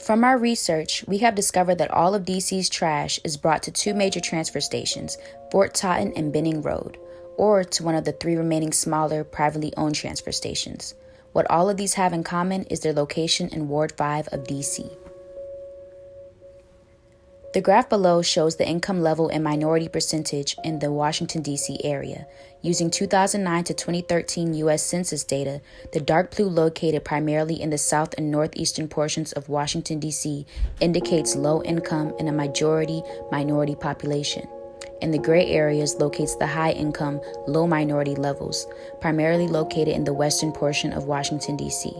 From our research, we have discovered that all of DC's trash is brought to two major transfer stations, Fort Totten and Benning Road, or to one of the three remaining smaller, privately owned transfer stations. What all of these have in common is their location in Ward 5 of DC. The graph below shows the income level and minority percentage in the Washington, D.C. area. Using 2009 to 2013 U.S. Census data, the dark blue located primarily in the south and northeastern portions of Washington, D.C. indicates low income and a majority minority population. And the gray areas locates the high income, low minority levels, primarily located in the western portion of Washington, D.C.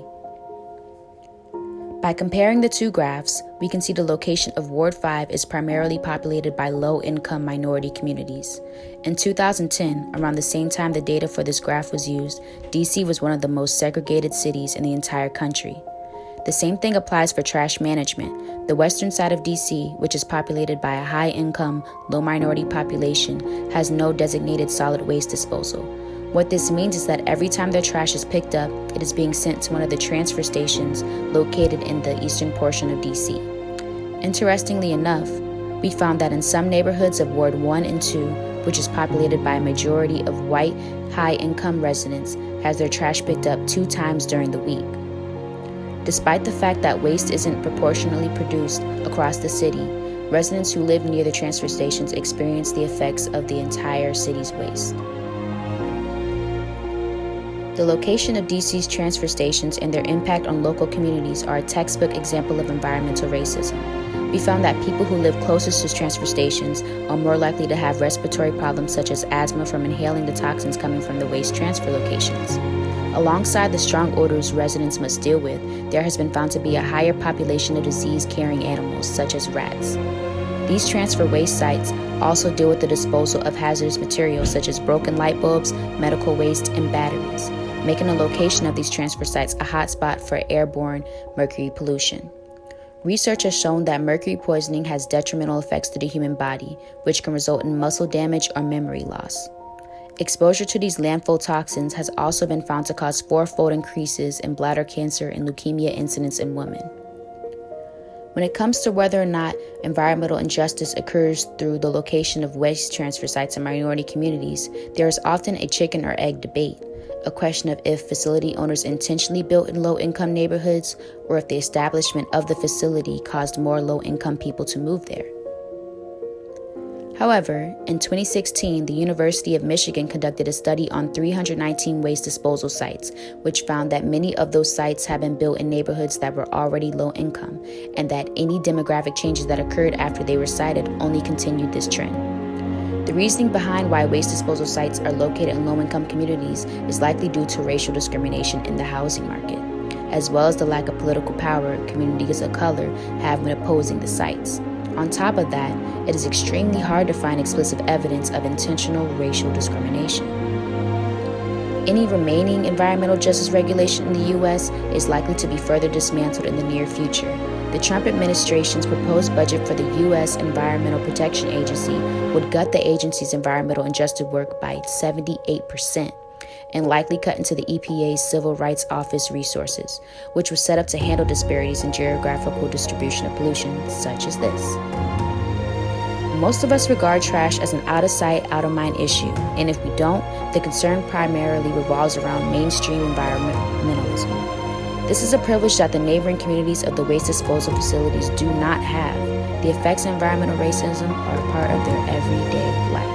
By comparing the two graphs, we can see the location of Ward 5 is primarily populated by low-income minority communities. In 2010, around the same time the data for this graph was used, DC was one of the most segregated cities in the entire country. The same thing applies for trash management. The western side of DC, which is populated by a high-income, low-minority population, has no designated solid waste disposal. What this means is that every time their trash is picked up, it is being sent to one of the transfer stations located in the eastern portion of DC. Interestingly enough, we found that in some neighborhoods of Ward 1 and 2, which is populated by a majority of white, high-income residents, has their trash picked up 2 times during the week. Despite the fact that waste isn't proportionally produced across the city, residents who live near the transfer stations experience the effects of the entire city's waste. The location of DC's transfer stations and their impact on local communities are a textbook example of environmental racism. We found that people who live closest to transfer stations are more likely to have respiratory problems such as asthma from inhaling the toxins coming from the waste transfer locations. Alongside the strong odors residents must deal with, there has been found to be a higher population of disease-carrying animals such as rats. These transfer waste sites also deal with the disposal of hazardous materials such as broken light bulbs, medical waste, and batteries, making the location of these transfer sites a hotspot for airborne mercury pollution. Research has shown that mercury poisoning has detrimental effects to the human body, which can result in muscle damage or memory loss. Exposure to these landfill toxins has also been found to cause 4-fold increases in bladder cancer and leukemia incidence in women. When it comes to whether or not environmental injustice occurs through the location of waste transfer sites in minority communities, there is often a chicken or egg debate, a question of if facility owners intentionally built in low-income neighborhoods or if the establishment of the facility caused more low-income people to move there. However, in 2016, the University of Michigan conducted a study on 319 waste disposal sites, which found that many of those sites had been built in neighborhoods that were already low income, and that any demographic changes that occurred after they were sited only continued this trend. The reasoning behind why waste disposal sites are located in low-income communities is likely due to racial discrimination in the housing market, as well as the lack of political power communities of color have when opposing the sites. On top of that, it is extremely hard to find explicit evidence of intentional racial discrimination. Any remaining environmental justice regulation in the U.S. is likely to be further dismantled in the near future. The Trump administration's proposed budget for the U.S. Environmental Protection Agency would gut the agency's environmental and justice work by 78%, and likely cut into the EPA's Civil Rights Office resources, which was set up to handle disparities in geographical distribution of pollution, such as this. Most of us regard trash as an out-of-sight, out-of-mind issue, and if we don't, the concern primarily revolves around mainstream environmentalism. This is a privilege that the neighboring communities of the waste disposal facilities do not have. The effects of environmental racism are a part of their everyday life.